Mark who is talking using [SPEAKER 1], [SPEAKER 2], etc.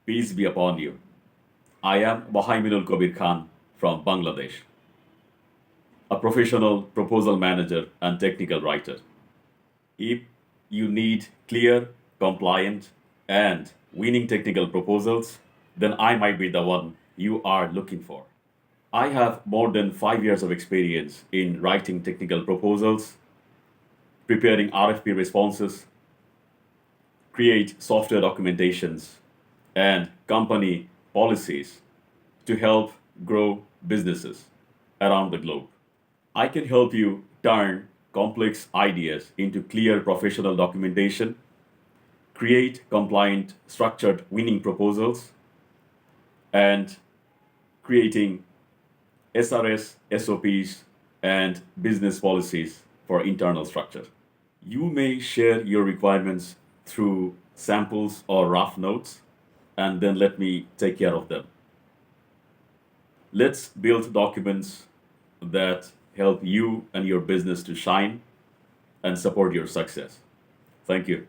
[SPEAKER 1] Peace be upon you. I am Mohaiminul Kabir from Bangladesh, a professional proposal manager and technical writer. If you need clear, compliant, and winning technical proposals, then I might be the one you are looking for. I have more than 5 years of experience in writing technical proposals, preparing RFP responses, create software documentations, and company policies to help grow businesses around the globe. I can help you turn complex ideas into clear professional documentation, create compliant, structured winning proposals, and creating SRS, SOPs, and business policies for internal structure. You may share your requirements through samples or rough notes, and then let me take care of them. Let's build documents that help you and your business to shine and support your success. Thank you.